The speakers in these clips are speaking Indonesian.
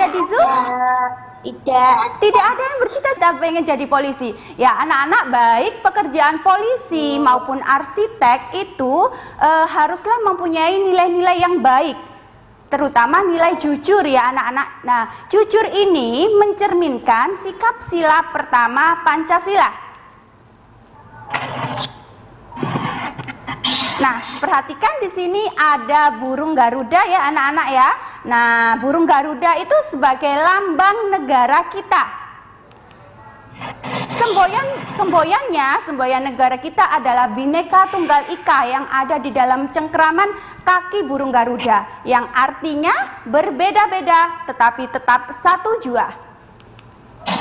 jadi Zul? Tidak. Tidak ada yang bercita-cita pengen jadi polisi. Ya anak-anak, baik pekerjaan polisi maupun arsitek itu haruslah mempunyai nilai-nilai yang baik, terutama nilai jujur ya anak-anak. Nah, jujur ini mencerminkan sikap sila pertama Pancasila. Nah, perhatikan di sini ada burung Garuda ya anak-anak ya. Nah, burung Garuda itu sebagai lambang negara kita. Semboyan negara kita adalah Bhinneka Tunggal Ika yang ada di dalam cengkeraman kaki burung Garuda, yang artinya berbeda-beda tetapi tetap satu jua.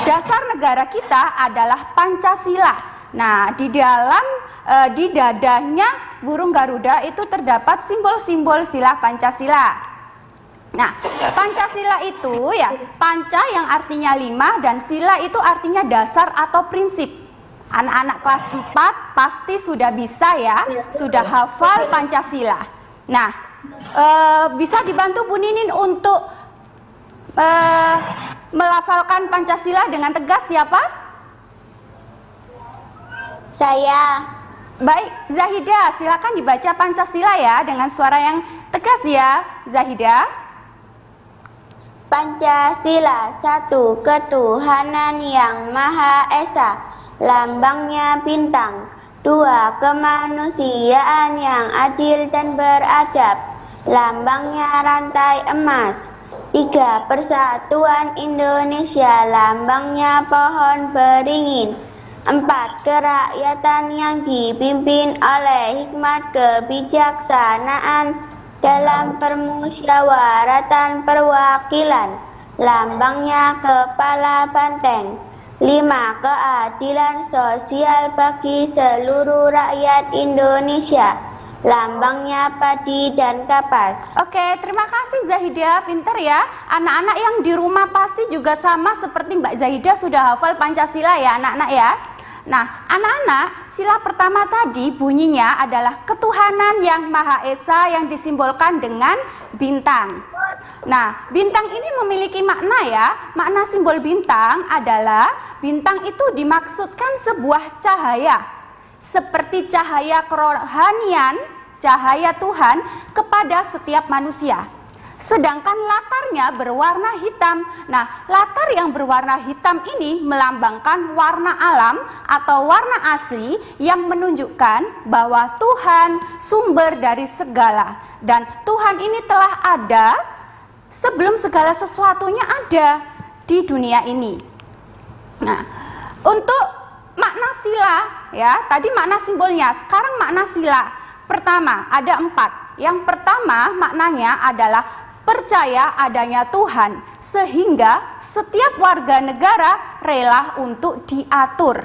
Dasar negara kita adalah Pancasila. Nah, di dadanya burung Garuda itu terdapat simbol-simbol sila Pancasila. Nah, Pancasila itu ya, panca yang artinya 5 dan sila itu artinya dasar atau prinsip. Anak-anak kelas 4 pasti sudah bisa ya, sudah hafal Pancasila. Nah, bisa dibantu Bu Ninin untuk melafalkan Pancasila dengan tegas siapa? Saya. Baik, Zahida, silakan dibaca Pancasila ya dengan suara yang tegas ya, Zahida. Pancasila, satu ketuhanan yang Maha Esa, lambangnya bintang. Dua, kemanusiaan yang adil dan beradab, lambangnya rantai emas. Tiga, persatuan Indonesia, lambangnya pohon beringin. Empat, kerakyatan yang dipimpin oleh hikmat kebijaksanaan dalam permusyawaratan perwakilan, lambangnya kepala banteng. Lima, keadilan sosial bagi seluruh rakyat Indonesia, lambangnya padi dan kapas. Oke, terima kasih Zahida, pintar ya. Anak-anak yang di rumah pasti juga sama seperti Mbak Zahida sudah hafal Pancasila ya anak-anak ya. Nah, anak-anak, sila pertama tadi bunyinya adalah ketuhanan yang Maha Esa yang disimbolkan dengan bintang. Nah, bintang ini memiliki makna ya. Makna simbol bintang adalah bintang itu dimaksudkan sebuah cahaya, seperti cahaya kerohanian, cahaya Tuhan kepada setiap manusia. Sedangkan latarnya berwarna hitam. Nah, latar yang berwarna hitam ini melambangkan warna alam atau warna asli yang menunjukkan bahwa Tuhan sumber dari segala. Dan Tuhan ini telah ada sebelum segala sesuatunya ada di dunia ini. Nah, untuk makna sila ya, tadi makna simbolnya, sekarang makna sila. Pertama, ada 4. Yang pertama maknanya adalah percaya adanya Tuhan, sehingga setiap warga negara rela untuk diatur.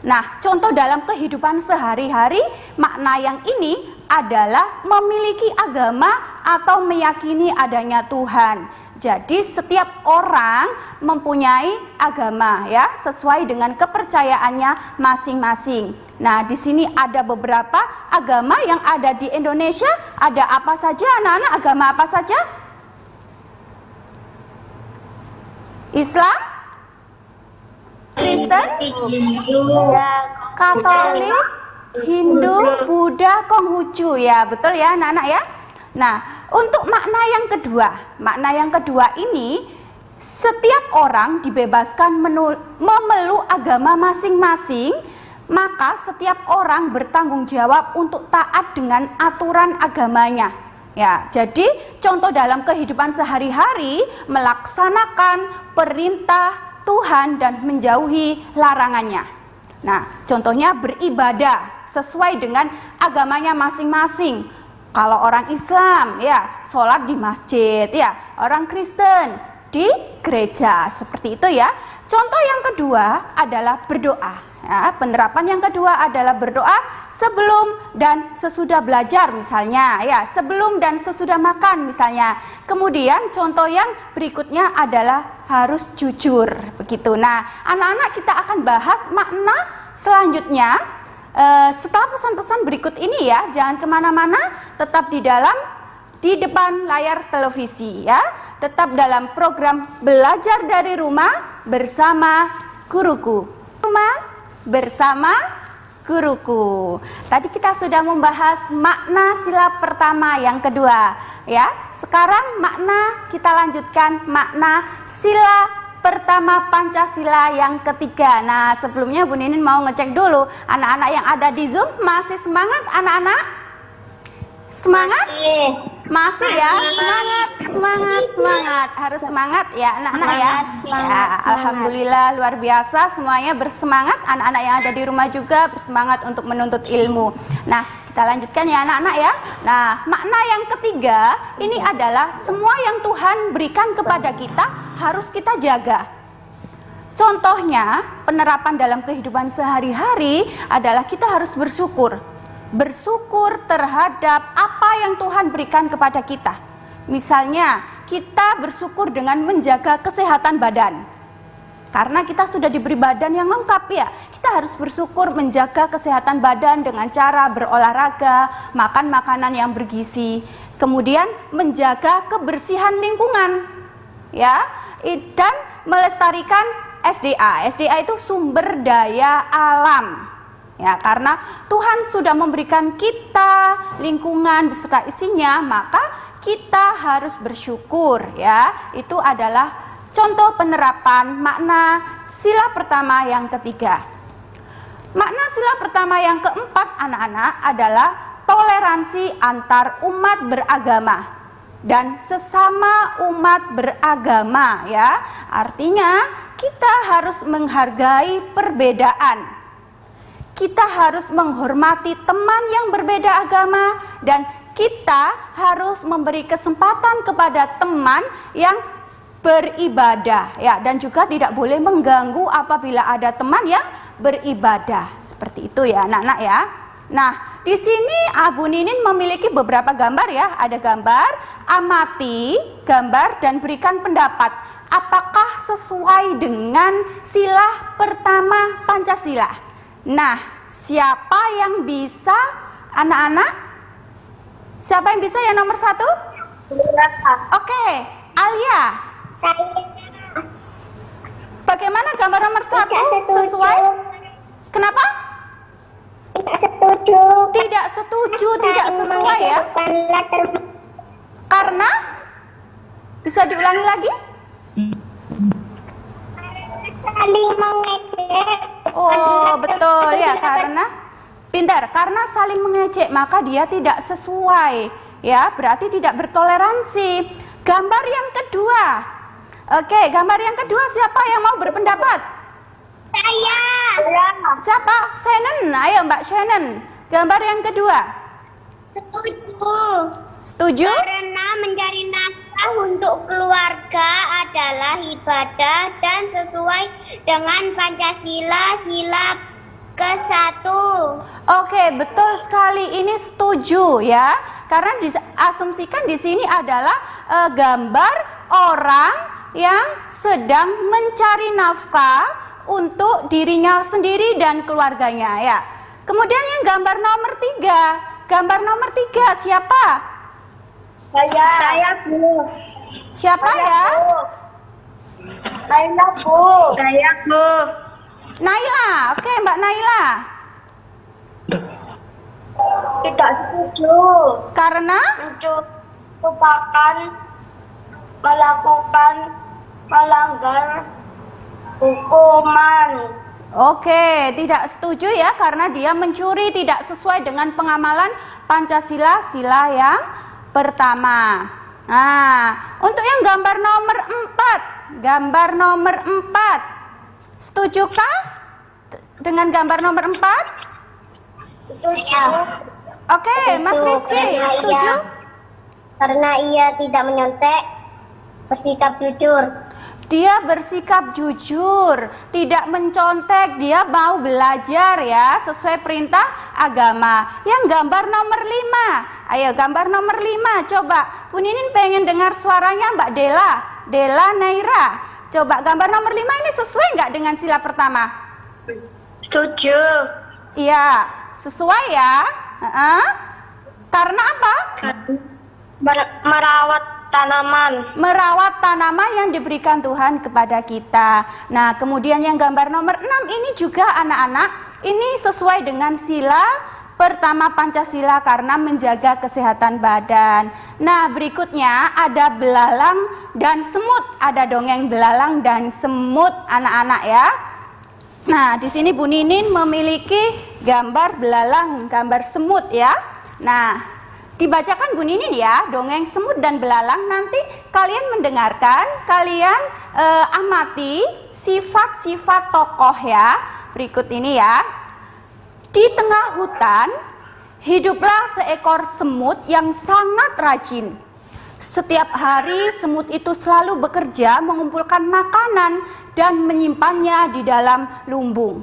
Nah, contoh dalam kehidupan sehari-hari, makna yang ini adalah memiliki agama atau meyakini adanya Tuhan. Jadi setiap orang mempunyai agama ya, sesuai dengan kepercayaannya masing-masing. Nah, di sini ada beberapa agama yang ada di Indonesia. Ada apa saja anak-anak? Agama apa saja? Islam, Kristen, Katolik, Hindu, Buddha, Konghucu ya, betul ya anak-anak ya. Nah, untuk makna yang kedua ini, setiap orang dibebaskan memeluk agama masing-masing, maka setiap orang bertanggung jawab untuk taat dengan aturan agamanya. Ya, jadi contoh dalam kehidupan sehari-hari melaksanakan perintah Tuhan dan menjauhi larangannya. Nah, contohnya beribadah sesuai dengan agamanya masing-masing. Kalau orang Islam ya sholat di masjid ya, orang Kristen di gereja, seperti itu ya. Contoh yang kedua adalah berdoa. Ya, penerapan yang kedua adalah berdoa sebelum dan sesudah belajar misalnya ya, sebelum dan sesudah makan misalnya. Kemudian contoh yang berikutnya adalah harus jujur begitu. Nah, anak-anak kita akan bahas makna selanjutnya setelah pesan-pesan berikut ini ya. Jangan kemana-mana, tetap di dalam di depan layar televisi ya. Tetap dalam program Belajar dari Rumah bersama Guruku. Rumah bersama Guruku. Tadi kita sudah membahas makna sila pertama yang kedua ya. Sekarang makna kita lanjutkan makna sila pertama Pancasila yang ketiga. Nah, sebelumnya Bu Ninin mau ngecek dulu anak-anak yang ada di Zoom masih semangat anak-anak? Semangat? Masih ya? Semangat. Harus semangat ya anak-anak ya. Ya, alhamdulillah luar biasa semuanya bersemangat. Anak-anak yang ada di rumah juga bersemangat untuk menuntut ilmu. Nah, kita lanjutkan ya anak-anak ya. Nah, makna yang ketiga ini adalah semua yang Tuhan berikan kepada kita harus kita jaga. Contohnya, penerapan dalam kehidupan sehari-hari adalah kita harus bersyukur. Bersyukur terhadap apa yang Tuhan berikan kepada kita. Misalnya, kita bersyukur dengan menjaga kesehatan badan. Karena kita sudah diberi badan yang lengkap ya. Kita harus bersyukur menjaga kesehatan badan dengan cara berolahraga, makan makanan yang bergizi, kemudian menjaga kebersihan lingkungan. Ya, dan melestarikan SDA. SDA itu sumber daya alam. Ya, karena Tuhan sudah memberikan kita lingkungan beserta isinya, maka kita harus bersyukur ya. Itu adalah contoh penerapan makna sila pertama yang ketiga. Makna sila pertama yang keempat anak-anak adalah toleransi antar umat beragama dan sesama umat beragama ya. Artinya kita harus menghargai perbedaan. Kita harus menghormati teman yang berbeda agama dan kita harus memberi kesempatan kepada teman yang beribadah ya, dan juga tidak boleh mengganggu apabila ada teman yang beribadah. Seperti itu ya anak-anak ya. Nah, di sini Bu Ninin memiliki beberapa gambar ya. Ada gambar, amati gambar dan berikan pendapat. Apakah sesuai dengan sila pertama Pancasila? Nah, siapa yang bisa anak-anak? Siapa yang bisa yang nomor satu? Oke, Alia. Bagaimana gambar nomor satu sesuai? Kenapa? Tidak setuju. Tidak setuju, tidak sesuai ya. Karena? Bisa diulangi lagi? Saling mengejek. Oh, betul ya, karena pintar, karena saling mengejek maka dia tidak sesuai ya, berarti tidak bertoleransi. Gambar yang kedua. Oke, gambar yang kedua siapa yang mau berpendapat? Saya. Siapa? Shannon. Ayo Mbak Shannon. Gambar yang kedua. Setuju. Setuju? Karena mencari nafkah untuk keluarga adalah ibadah dan sesuai dengan Pancasila sila ke-1. Oke, betul sekali, ini setuju ya. Karena diasumsikan di sini adalah gambar orang yang sedang mencari nafkah untuk dirinya sendiri dan keluarganya ya. Kemudian yang gambar nomor 3. Gambar nomor 3 siapa? Saya Bu. Siapa ya? Naila Bu. Saya Bu. Naila. Oke, Mbak Naila. Tidak setuju. Karena melakukan melanggar hukuman. Oke, tidak setuju ya, karena dia mencuri, tidak sesuai dengan pengamalan Pancasila sila yang pertama. Nah, untuk yang gambar nomor 4, gambar nomor 4, setujukah dengan gambar nomor 4? Setuju. Oke, Mas Rizky, setuju? Karena ia tidak menyontek, bersikap jujur. Dia bersikap jujur, tidak mencontek, dia mau belajar ya, sesuai perintah agama. Yang gambar nomor 5, ayo gambar nomor 5, coba. Bu Ninin pengen dengar suaranya Mbak Dela Naira. Coba gambar nomor 5 ini sesuai nggak dengan sila pertama? Setuju. Iya, sesuai ya. Karena apa? Merawat tanaman. Merawat tanaman yang diberikan Tuhan kepada kita. Nah, kemudian yang gambar nomor 6 ini juga anak-anak, ini sesuai dengan sila pertama Pancasila karena menjaga kesehatan badan. Nah, berikutnya ada belalang dan semut. Ada dongeng belalang dan semut anak-anak ya. Nah, di sini Bu Ninin memiliki gambar belalang, gambar semut ya. Nah, dibacakan Bu Ninin ya, dongeng semut dan belalang. Nanti kalian mendengarkan, kalian amati sifat-sifat tokoh ya. Berikut ini ya. Di tengah hutan, hiduplah seekor semut yang sangat rajin. Setiap hari semut itu selalu bekerja mengumpulkan makanan dan menyimpannya di dalam lumbung.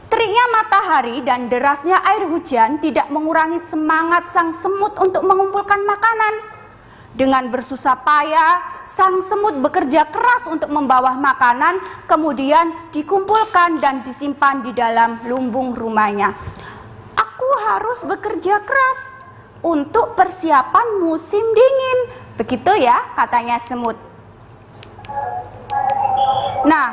Teriknya matahari dan derasnya air hujan tidak mengurangi semangat sang semut untuk mengumpulkan makanan. Dengan bersusah payah, sang semut bekerja keras untuk membawa makanan, kemudian dikumpulkan dan disimpan di dalam lumbung rumahnya. Aku harus bekerja keras untuk persiapan musim dingin. Begitu ya katanya semut. Nah,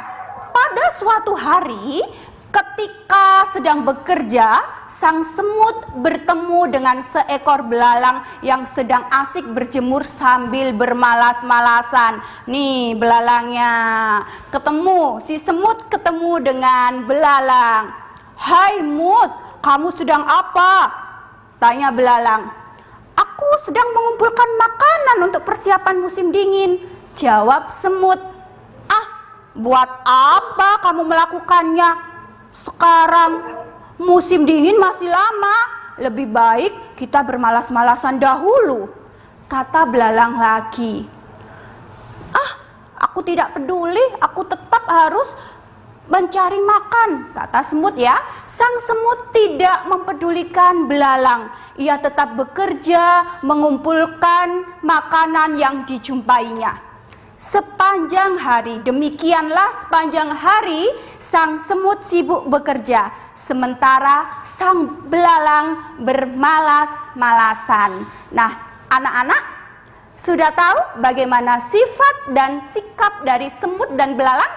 pada suatu hari ketika sedang bekerja, sang semut bertemu dengan seekor belalang yang sedang asik berjemur sambil bermalas-malasan. Nih belalangnya, si semut ketemu dengan belalang. "Hai Mut, kamu sedang apa?" tanya belalang. "Aku sedang mengumpulkan makanan untuk persiapan musim dingin," jawab semut. "Ah, buat apa kamu melakukannya? Sekarang musim dingin masih lama, lebih baik kita bermalas-malasan dahulu," kata belalang lagi. "Ah, aku tidak peduli, aku tetap harus mencari makan," kata semut ya. Sang semut tidak mempedulikan belalang. Ia tetap bekerja mengumpulkan makanan yang dijumpainya. Sepanjang hari, demikianlah sepanjang hari sang semut sibuk bekerja, sementara sang belalang bermalas-malasan. Nah, anak-anak sudah tahu bagaimana sifat dan sikap dari semut dan belalang?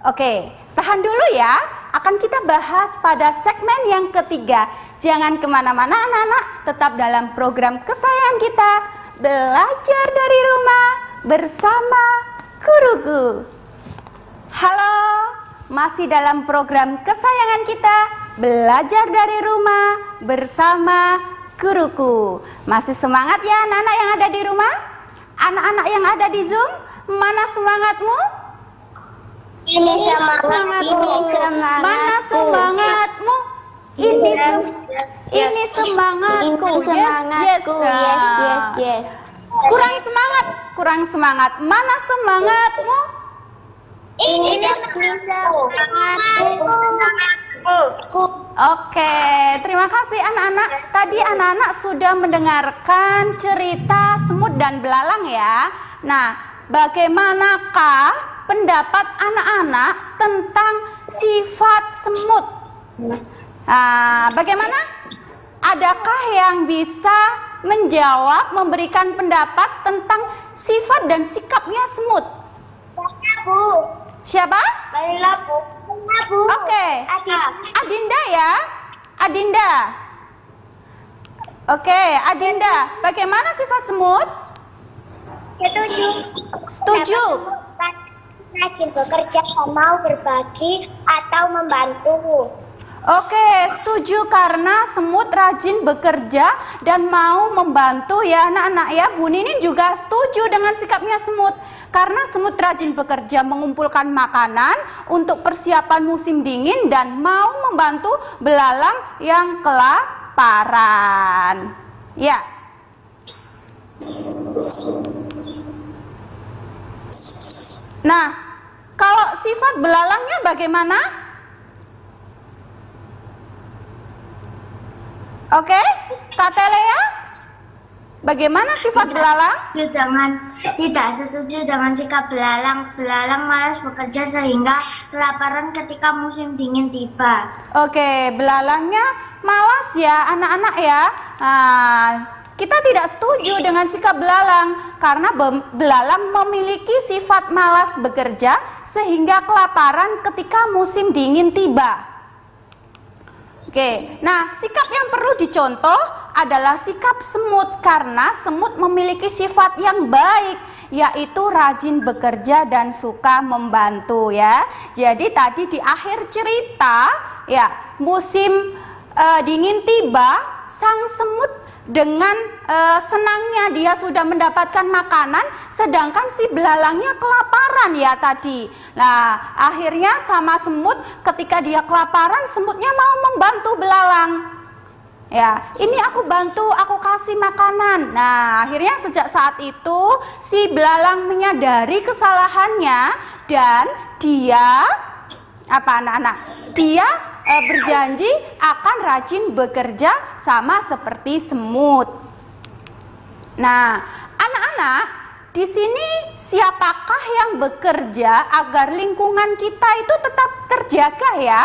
Oke, tahan dulu ya, akan kita bahas pada segmen yang ketiga. Jangan kemana-mana anak-anak, tetap dalam program kesayangan kita, Belajar dari Rumah bersama Guruku. Halo, masih dalam program kesayangan kita, Belajar dari Rumah bersama Guruku. Masih semangat ya anak-anak yang ada di rumah? Anak-anak yang ada di Zoom, mana semangatmu? Ini semangatku. Mana semangatmu? Ini semangatku. Yes. Kurang semangat. Mana semangatmu? Ini semangatku. Oke, terima kasih anak-anak. Tadi anak-anak sudah mendengarkan cerita semut dan belalang ya. Nah, bagaimanakah pendapat anak-anak tentang sifat semut? Nah, bagaimana? Adakah yang bisa menjawab, memberikan pendapat tentang sifat dan sikapnya semut? Aku. Siapa? Aku. Oke. Adinda ya. Adinda. Oke, Adinda. Bagaimana sifat semut? Setuju. Rajin bekerja, mau berbagi atau membantu. Oke, setuju karena semut rajin bekerja dan mau membantu ya anak-anak ya. Bu Ninin juga setuju dengan sikapnya semut. Karena semut rajin bekerja mengumpulkan makanan untuk persiapan musim dingin dan mau membantu belalang yang kelaparan. Ya. Nah, kalau sifat belalangnya bagaimana? Oke, Kak Telea, bagaimana sifat belalang? Tidak setuju dengan sikap belalang. Belalang malas bekerja sehingga kelaparan ketika musim dingin tiba. Oke, belalangnya malas ya anak-anak ya. kita tidak setuju dengan sikap belalang karena belalang memiliki sifat malas bekerja sehingga kelaparan ketika musim dingin tiba. Oke, nah sikap yang perlu dicontoh adalah sikap semut karena semut memiliki sifat yang baik, yaitu rajin bekerja dan suka membantu ya. Jadi tadi di akhir cerita ya, musim dingin tiba, sang semut dengan senangnya dia sudah mendapatkan makanan, sedangkan si belalangnya kelaparan ya tadi. Nah, akhirnya sama semut ketika dia kelaparan, semutnya mau membantu belalang. Ya, ini aku bantu, aku kasih makanan. Nah, akhirnya sejak saat itu si belalang menyadari kesalahannya dan dia apa anak-anak? Dia berjanji akan rajin bekerja sama seperti semut. Nah, anak-anak, di sini siapakah yang bekerja agar lingkungan kita itu tetap terjaga ya?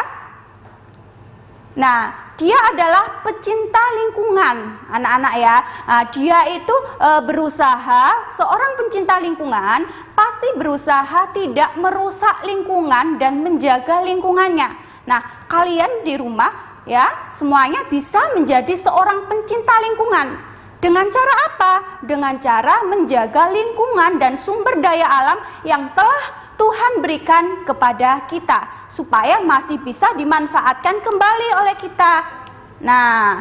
Nah, dia adalah pecinta lingkungan, anak-anak ya. Nah, dia itu berusaha, seorang pencinta lingkungan pasti berusaha tidak merusak lingkungan dan menjaga lingkungannya. Nah, kalian di rumah ya, semuanya bisa menjadi seorang pencinta lingkungan. Dengan cara apa? Dengan cara menjaga lingkungan dan sumber daya alam yang telah Tuhan berikan kepada kita, supaya masih bisa dimanfaatkan kembali oleh kita. Nah,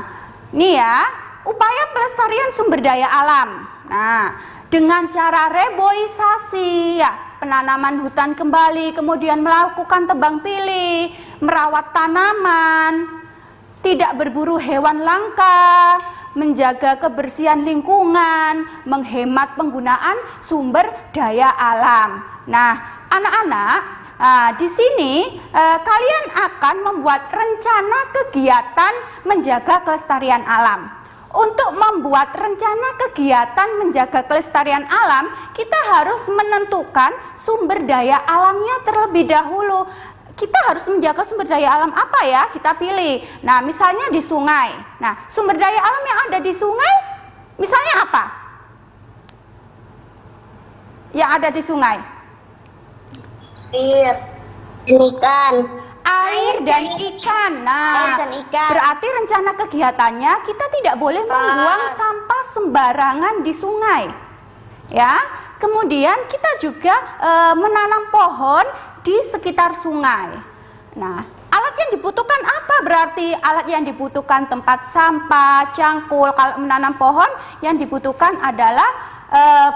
ini ya, upaya pelestarian sumber daya alam. Nah, dengan cara reboisasi ya, penanaman hutan kembali, kemudian melakukan tebang pilih, merawat tanaman, tidak berburu hewan langka, menjaga kebersihan lingkungan, menghemat penggunaan sumber daya alam. Nah, anak-anak, di sini kalian akan membuat rencana kegiatan menjaga kelestarian alam. Untuk membuat rencana kegiatan menjaga kelestarian alam, kita harus menentukan sumber daya alamnya terlebih dahulu. Kita harus menjaga sumber daya alam apa ya? Kita pilih. Nah, misalnya di sungai. Nah, sumber daya alam yang ada di sungai, misalnya apa? Yang ada di sungai? Air, ikan. Air dan ikan. Nah, berarti rencana kegiatannya kita tidak boleh membuang sampah sembarangan di sungai. Ya, kemudian kita juga menanam pohon di sekitar sungai. Nah, alat yang dibutuhkan apa berarti? Alat yang dibutuhkan tempat sampah, cangkul. Kalau menanam pohon yang dibutuhkan adalah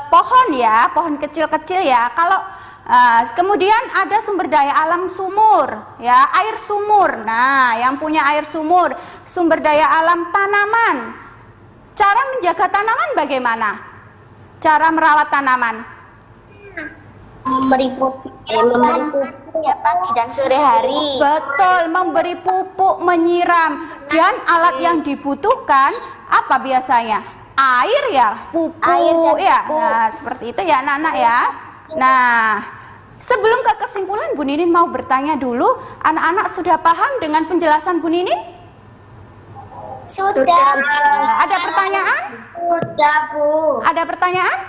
pohon ya, pohon kecil-kecil ya. Kalau kemudian ada sumber daya alam sumur ya, air sumur. Nah, yang punya air sumur, sumber daya alam tanaman. Cara menjaga tanaman bagaimana? Cara merawat tanaman? Memberi pupuk ya pagi dan sore hari. Betul, memberi pupuk, menyiram. Dan alat yang dibutuhkan apa biasanya? Air ya, pupuk. Air dan ya. pupuk. Nah, seperti itu ya anak-anak ya. Nah, sebelum ke kesimpulan, Bu Ninin mau bertanya dulu, anak-anak sudah paham dengan penjelasan Bu Ninin? Sudah. Nah, ada pertanyaan? Sudah, Bu. Ada pertanyaan?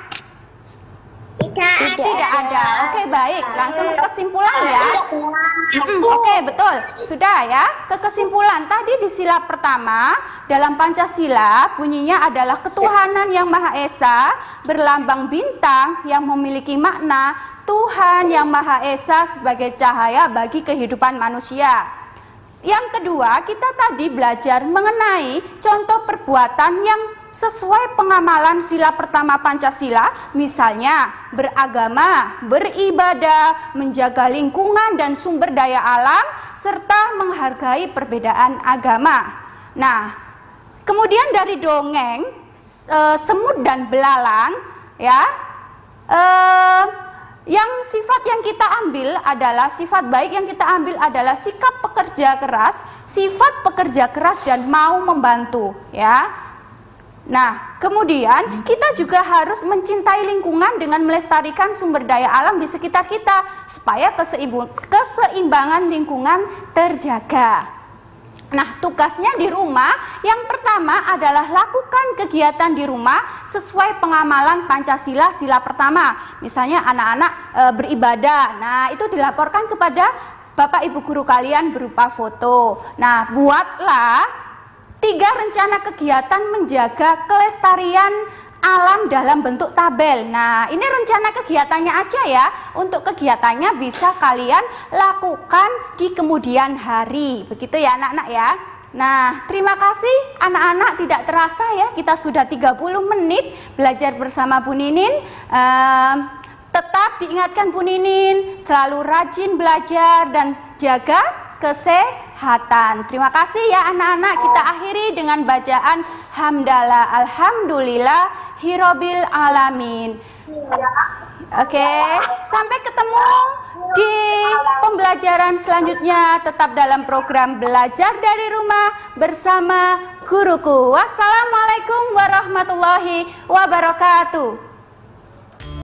Tidak ada. Oke, baik. Langsung ke kesimpulan ya. Oke, betul. Sudah ya. Ke kesimpulan. Tadi di sila pertama dalam Pancasila bunyinya adalah ketuhanan yang Maha Esa berlambang bintang yang memiliki makna Tuhan yang Maha Esa sebagai cahaya bagi kehidupan manusia. Yang kedua, kita tadi belajar mengenai contoh perbuatan yang sesuai pengamalan sila pertama Pancasila, misalnya beragama, beribadah, menjaga lingkungan dan sumber daya alam, serta menghargai perbedaan agama. Nah, kemudian dari dongeng semut dan belalang, ya, yang sifat yang kita ambil adalah sifat baik yang kita ambil adalah sikap pekerja keras, sifat pekerja keras dan mau membantu, ya. Nah, kemudian kita juga harus mencintai lingkungan dengan melestarikan sumber daya alam di sekitar kita supaya keseimbangan lingkungan terjaga. Nah, tugasnya di rumah yang pertama adalah lakukan kegiatan di rumah sesuai pengamalan Pancasila sila pertama. Misalnya anak-anak beribadah. Nah, itu dilaporkan kepada Bapak Ibu guru kalian berupa foto. Nah, buatlah 3 rencana kegiatan menjaga kelestarian alam dalam bentuk tabel. Nah, ini rencana kegiatannya aja ya. Untuk kegiatannya bisa kalian lakukan di kemudian hari. Begitu ya anak-anak ya. Nah, terima kasih anak-anak, tidak terasa ya kita sudah 30 menit belajar bersama Bu Ninin. Tetap diingatkan Bu Ninin, selalu rajin belajar dan jaga kesehatan. Terima kasih ya anak-anak. Kita akhiri dengan bacaan hamdalah alhamdulillah hirobil alamin. Oke, sampai ketemu di pembelajaran selanjutnya. Tetap dalam program belajar dari rumah bersama guruku. Wassalamualaikum warahmatullahi wabarakatuh.